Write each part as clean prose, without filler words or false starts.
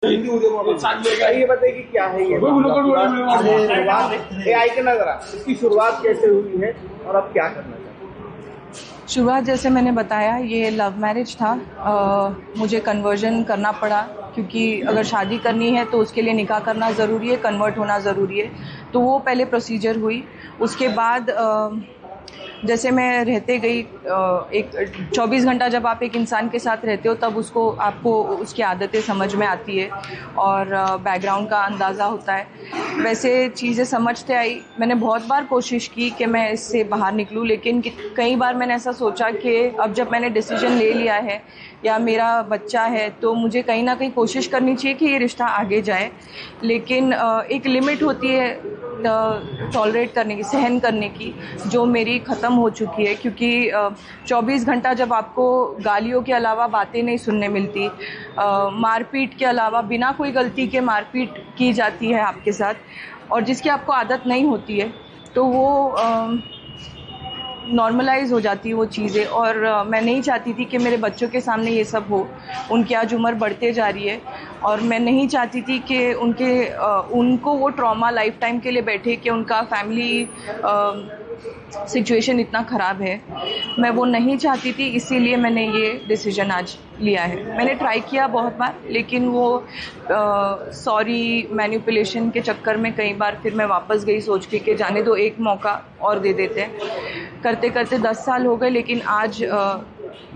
ये बताइए कि क्या है ये आइकन जरा, इसकी शुरुआत कैसे हुई है और अब क्या करना चाहते हैं? शुरुआत जैसे मैंने बताया, ये लव मैरिज था। मुझे कन्वर्जन करना पड़ा क्योंकि अगर शादी करनी है तो उसके लिए निकाह करना ज़रूरी है, कन्वर्ट होना ज़रूरी है। तो वो पहले प्रोसीजर हुई। उसके बाद जैसे मैं रहते गई, एक 24 घंटा जब आप एक इंसान के साथ रहते हो तब आपको उसकी आदतें समझ में आती है और बैकग्राउंड का अंदाज़ा होता है। वैसे चीज़ें समझते आई। मैंने बहुत बार कोशिश की कि मैं इससे बाहर निकलूं, लेकिन कई बार मैंने ऐसा सोचा कि अब जब मैंने डिसीजन ले लिया है या मेरा बच्चा है तो मुझे कहीं ना कहीं कोशिश करनी चाहिए कि ये रिश्ता आगे जाए। लेकिन एक लिमिट होती है टॉलरेट करने की, सहन करने की, जो मेरी ख़त्म हो चुकी है। क्योंकि 24 घंटा जब आपको गालियों के अलावा बातें नहीं सुनने मिलती, मारपीट के अलावा बिना कोई गलती के मारपीट की जाती है आपके साथ, और जिसकी आपको आदत नहीं होती है, तो वो नॉर्मलाइज हो जाती है वो चीज़ें। और मैं नहीं चाहती थी कि मेरे बच्चों के सामने ये सब हो। उनकी आज उम्र बढ़ते जा रही है और मैं नहीं चाहती थी कि उनको वो ट्रॉमा लाइफ टाइम के लिए बैठे कि उनका फैमिली सिचुएशन इतना ख़राब है। मैं वो नहीं चाहती थी, इसीलिए मैंने ये डिसीजन आज लिया है। मैंने ट्राई किया बहुत बार, लेकिन वो सॉरी मैनिपुलेशन के चक्कर में कई बार फिर मैं वापस गई सोच के कि जाने दो, एक मौका और दे देते हैं। करते करते 10 साल हो गए, लेकिन आज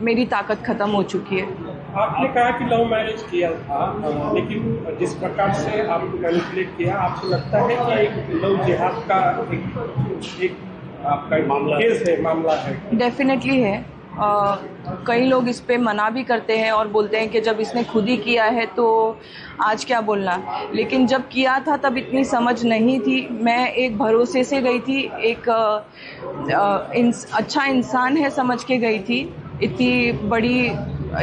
मेरी ताकत ख़त्म हो चुकी है। आपने कहा कि लव मैरिज किया था, लेकिन जिस प्रकार से आपको मैनिपुलेट किया, आपको लगता है कि एक लव जिहाद का एक आपका मामला है? डेफिनेटली है। कई लोग इस पे मना भी करते हैं और बोलते हैं कि जब इसने खुद ही किया है तो आज क्या बोलना। लेकिन जब किया था तब इतनी समझ नहीं थी। मैं एक भरोसे से गई थी, एक अच्छा इंसान है समझ के गई थी।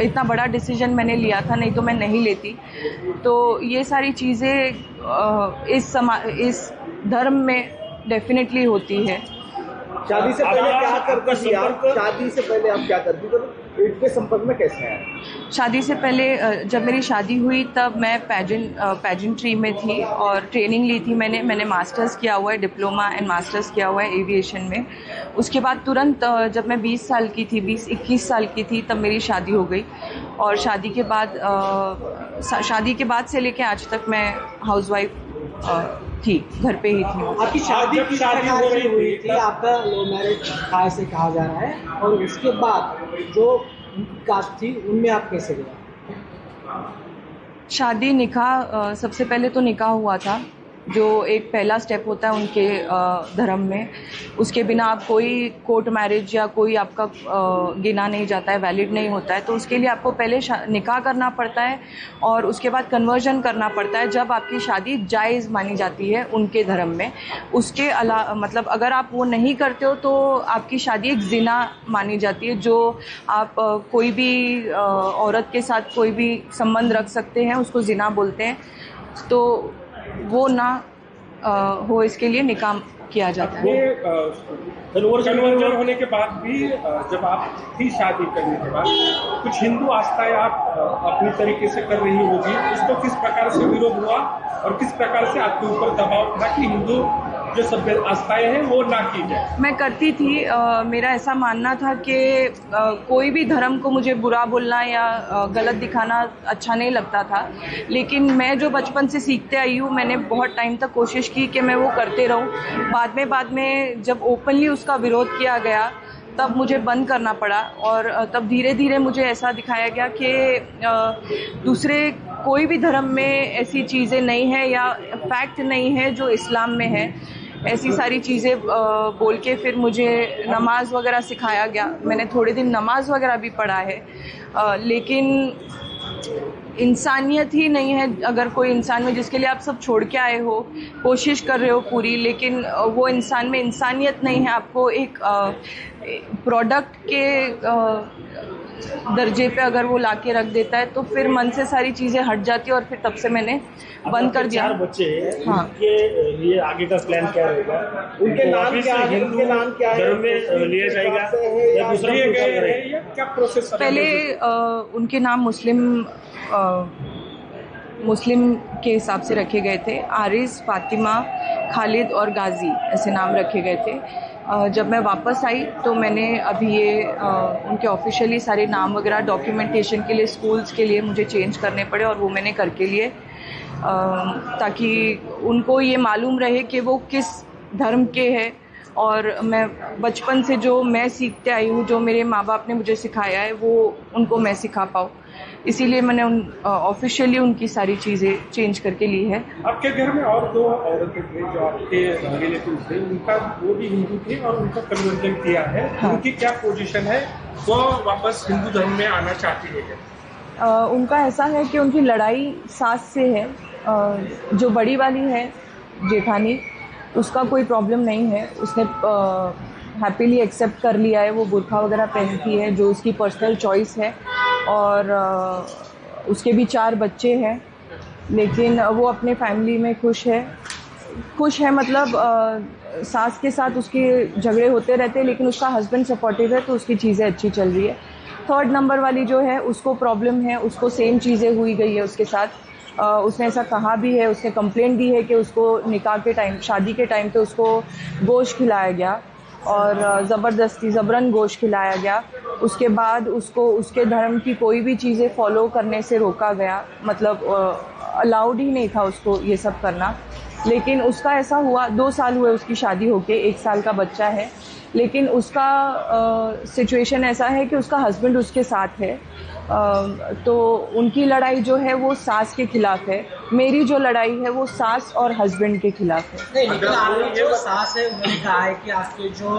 इतना बड़ा डिसीजन मैंने लिया था, नहीं तो मैं नहीं लेती। तो ये सारी चीज़ें इस धर्म में डेफिनेटली होती है। शादी से पहले क्या करती थी आप? शादी से पहले आप क्या करती थी? इनके संपर्क में कैसे आए? शादी से पहले जब मेरी शादी हुई तब मैं पेजेंट्री में थी और ट्रेनिंग ली थी। मैंने मास्टर्स किया हुआ है, डिप्लोमा एंड मास्टर्स किया हुआ है एविएशन में। उसके बाद तुरंत जब मैं 20 साल की थी, 20-21 साल की थी, तब मेरी शादी हो गई। और शादी के बाद से लेके आज तक मैं हाउसवाइफ थी, घर पे ही थी। आपकी शादी हो रही हुई थी, आपका लव मैरिज ऐसे कहा जा रहा है, और उसके बाद जो कास्ट थी उनमें आप कैसे गए? शादी निकाह, सबसे पहले तो निकाह हुआ था, जो एक पहला स्टेप होता है उनके धर्म में। उसके बिना आप कोई कोर्ट मैरिज या कोई आपका गिना नहीं जाता है, वैलिड नहीं होता है। तो उसके लिए आपको पहले निकाह करना पड़ता है और उसके बाद कन्वर्जन करना पड़ता है, जब आपकी शादी जायज़ मानी जाती है उनके धर्म में। उसके अलावा मतलब अगर आप वो नहीं करते हो तो आपकी शादी एक जिना मानी जाती है। जो आप कोई भी औरत के साथ कोई भी संबंध रख सकते हैं, उसको जिना बोलते हैं। तो वो ना हो, इसके लिए निकाह किया जाता है। कन्वर्जन होने के बाद भी जब आप थी शादी करने के बाद, कुछ हिंदू आस्थाएं आप अपनी तरीके से कर रही होगी, उसको किस प्रकार से विरोध हुआ और किस प्रकार से आपके ऊपर दबाव था कि हिंदू जो सभ्य आस्थाएं हैं वो ना की जाए? मैं करती थी। मेरा ऐसा मानना था कि कोई भी धर्म को मुझे बुरा बोलना या गलत दिखाना अच्छा नहीं लगता था। लेकिन मैं जो बचपन से सीखते आई हूँ, मैंने बहुत टाइम तक कोशिश की कि मैं वो करते रहूँ। बाद में जब ओपनली उसका विरोध किया गया तब मुझे बंद करना पड़ा, और तब धीरे धीरे मुझे ऐसा दिखाया गया कि दूसरे कोई भी धर्म में ऐसी चीज़ें नहीं है या फैक्ट नहीं है जो इस्लाम में है। ऐसी सारी चीज़ें बोल के फिर मुझे नमाज वगैरह सिखाया गया। मैंने थोड़े दिन नमाज वगैरह भी पढ़ा है। लेकिन इंसानियत ही नहीं है। अगर कोई इंसान में जिसके लिए आप सब छोड़ के आए हो, कोशिश कर रहे हो पूरी, लेकिन वो इंसान में इंसानियत नहीं है, आपको एक प्रोडक्ट के दर्जे पे अगर वो लाके रख देता है तो फिर मन से सारी चीज़ें हट जाती है। और फिर तब से मैंने बंद कर दिया। 4 बच्चे हैं, हाँ। उनके लिए आगे का प्लान क्या रहेगा? उनके नाम क्या है? हिंदू धर्म में लिया जाएगा या दूसरा क्या प्रोसेस? पहले उनके नाम मुस्लिम मुस्लिम के हिसाब से रखे गए थे। आरिस, फातिमा, खालिद और गाजी ऐसे नाम रखे गए थे। जब मैं वापस आई तो मैंने अभी ये उनके ऑफिशियली सारे नाम वगैरह डॉक्यूमेंटेशन के लिए स्कूल्स के लिए मुझे चेंज करने पड़े, और वो मैंने करके लिए ताकि उनको ये मालूम रहे कि वो किस धर्म के हैं। और मैं बचपन से जो मैं सीखते आई हूँ, जो मेरे माँ बाप ने मुझे सिखाया है, वो उनको मैं सिखा पाऊँ, इसीलिए मैंने ऑफिशियली उनकी सारी चीज़ें चेंज करके ली है। आपके घर में और 2 औरतें थे जो आपके रिलेटिव थे, उनका वो भी हिंदू थे और उनका कन्वर्जन किया है। हाँ। उनकी क्या पोजीशन है? वो वापस हिंदू धर्म में आना चाहती है? उनका ऐसा है कि उनकी लड़ाई सास से है। जो बड़ी वाली है जेठानी, उसका कोई प्रॉब्लम नहीं है, उसने हैप्पीली एक्सेप्ट कर लिया है, वो बुर्का वगैरह पहनती है, जो उसकी पर्सनल चॉइस है। और उसके भी 4 बच्चे हैं, लेकिन वो अपने फैमिली में खुश है मतलब सास के साथ उसके झगड़े होते रहते हैं, लेकिन उसका हस्बैंड सपोर्टिव है, तो उसकी चीज़ें अच्छी चल रही है। 3rd नंबर वाली जो है, उसको प्रॉब्लम है, उसको सेम चीज़ें हुई गई है उसके साथ। उसने ऐसा कहा भी है, उसने कंप्लेंट दी है कि उसको निकाह के टाइम, शादी के टाइम पे उसको गोश्त खिलाया गया और ज़बरदस्ती ज़बरन गोश्त खिलाया गया। उसके बाद उसको उसके धर्म की कोई भी चीज़ें फॉलो करने से रोका गया, मतलब अलाउड ही नहीं था उसको ये सब करना। लेकिन उसका ऐसा हुआ, 2 साल हुए उसकी शादी होके, 1 साल का बच्चा है, लेकिन उसका सिचुएशन ऐसा है कि उसका हस्बैंड उसके साथ है। तो उनकी लड़ाई जो है वो सास के खिलाफ है, मेरी जो लड़ाई है वो सास और हस्बैंड के खिलाफ है। नहीं, लेकिन आपकी जो सास है उन्होंने कहा है कि आपके जो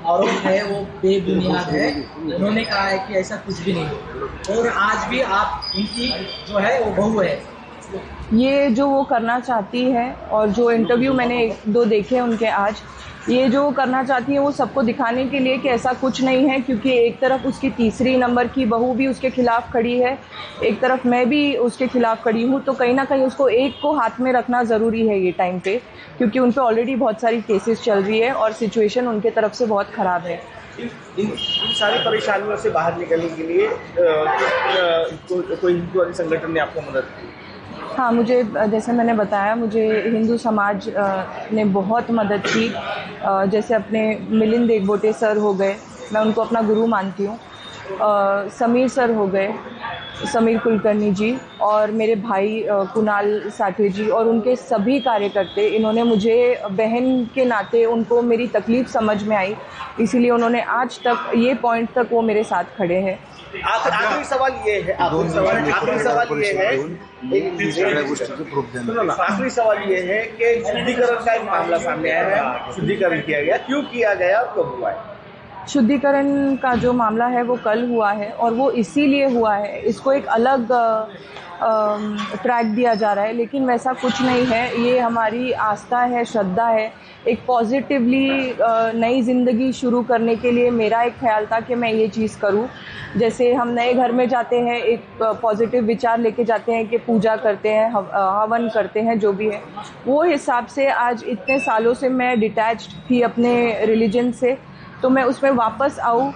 आरोप है वो बेबुनियाद है। उन्होंने कहा है कि ऐसा कुछ भी नहीं, और आज भी आप उनकी जो है वो बहू है। ये जो वो करना चाहती है, और जो इंटरव्यू मैंने 1-2 देखे उनके आज, ये जो करना चाहती है वो सबको दिखाने के लिए कि ऐसा कुछ नहीं है, क्योंकि एक तरफ उसकी 3री नंबर की बहू भी उसके खिलाफ खड़ी है, एक तरफ मैं भी उसके खिलाफ खड़ी हूँ। तो कहीं ना कहीं उसको एक को हाथ में रखना ज़रूरी है ये टाइम पे, क्योंकि उन पे ऑलरेडी बहुत सारी केसेस चल रही है और सिचुएशन उनके तरफ से बहुत ख़राब है। इन सारी परेशानियों से बाहर निकलने के लिए कोई हिंदू संगठन ने आपको मदद की? हाँ, मुझे, जैसे मैंने बताया, मुझे हिंदू समाज ने बहुत मदद की। जैसे अपने मिलिंद देगबोटे सर हो गए, मैं उनको अपना गुरु मानती हूँ। समीर सर हो गए, समीर कुलकर्णी जी, और मेरे भाई कुणाल साठे जी, और उनके सभी कार्यकर्ते, इन्होंने मुझे बहन के नाते, उनको मेरी तकलीफ़ समझ में आई, इसीलिए उन्होंने आज तक ये पॉइंट तक वो मेरे साथ खड़े हैं। आखिरी सवाल ये है, कि शुद्धिकरण का एक मामला सामने आया है, शुद्धिकरण किया गया, क्यों किया गया और कब हुआ है? शुद्धिकरण का जो मामला है वो कल हुआ है, और वो इसीलिए हुआ है, इसको एक अलग ट्रैक दिया जा रहा है, लेकिन वैसा कुछ नहीं है। ये हमारी आस्था है, श्रद्धा है। एक पॉजिटिवली नई ज़िंदगी शुरू करने के लिए मेरा एक ख्याल था कि मैं ये चीज़ करूं। जैसे हम नए घर में जाते हैं, एक पॉजिटिव विचार लेके जाते हैं कि पूजा करते हैं, हवन करते हैं, जो भी है वो हिसाब से आज इतने सालों से मैं डिटैच्ड थी अपने रिलीजन से, तो मैं उसमें वापस आऊँ,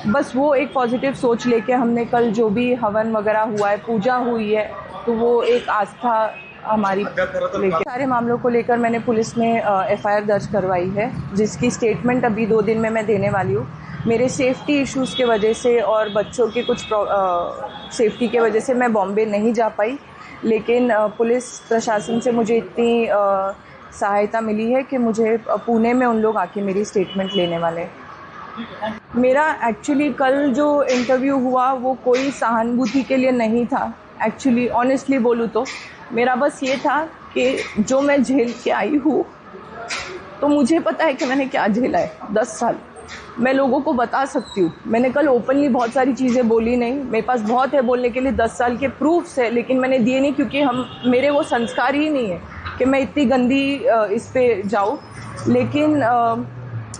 बस वो एक पॉजिटिव सोच लेके हमने कल जो भी हवन वगैरह हुआ है, पूजा हुई है, तो वो एक आस्था हमारी लेके। सारे मामलों को लेकर मैंने पुलिस में FIR दर्ज करवाई है, जिसकी स्टेटमेंट अभी 2 दिन में मैं देने वाली हूँ। मेरे सेफ्टी इश्यूज़ के वजह से और बच्चों के कुछ सेफ्टी के वजह से मैं बॉम्बे नहीं जा पाई, लेकिन पुलिस प्रशासन से मुझे इतनी सहायता मिली है कि मुझे पुणे में उन लोग आके मेरी स्टेटमेंट लेने वाले हैं। मेरा एक्चुअली कल जो इंटरव्यू हुआ वो कोई सहानुभूति के लिए नहीं था। एक्चुअली ऑनेस्टली बोलूँ तो मेरा बस ये था कि जो मैं झेल के आई हूँ, तो मुझे पता है कि मैंने क्या झेला है 10 साल। मैं लोगों को बता सकती हूँ। मैंने कल ओपनली बहुत सारी चीज़ें बोली नहीं, मेरे पास बहुत है बोलने के लिए, 10 साल के प्रूफ्स है, लेकिन मैंने दिए नहीं, क्योंकि मेरे वो संस्कार ही नहीं है कि मैं इतनी गंदी इस पे जाऊँ। लेकिन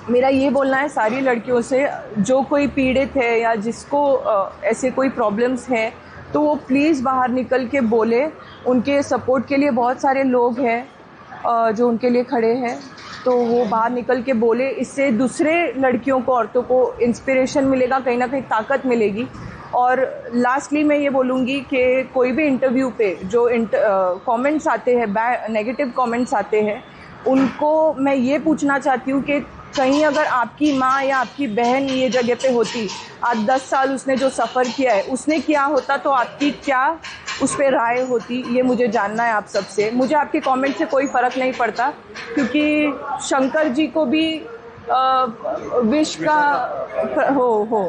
मेरा ये बोलना है सारी लड़कियों से, जो कोई पीड़ित है या जिसको ऐसे कोई प्रॉब्लम्स है, तो वो प्लीज़ बाहर निकल के बोले। उनके सपोर्ट के लिए बहुत सारे लोग हैं जो उनके लिए खड़े हैं, तो वो बाहर निकल के बोले। इससे दूसरे लड़कियों को, औरतों को इंस्पिरेशन मिलेगा, कहीं ना कहीं ताकत मिलेगी, और लास्टली मैं ये बोलूँगी कि कोई भी इंटरव्यू पे जो कमेंट्स आते हैं, नेगेटिव कमेंट्स आते हैं, उनको मैं ये पूछना चाहती हूँ कि कहीं अगर आपकी माँ या आपकी बहन ये जगह पे होती, आज 10 साल उसने जो सफ़र किया है, उसने किया होता तो आपकी क्या उस पर राय होती, ये मुझे जानना है आप सबसे। मुझे आपके कमेंट से कोई फ़र्क नहीं पड़ता, क्योंकि शंकर जी को भी विश का हो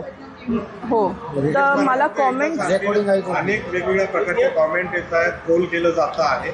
तर मला कॉमेंट्स अनेक वेगवेगळ्या प्रकारचे कॉमेंट येत आहेत, ट्रोल केलं जातं आहे.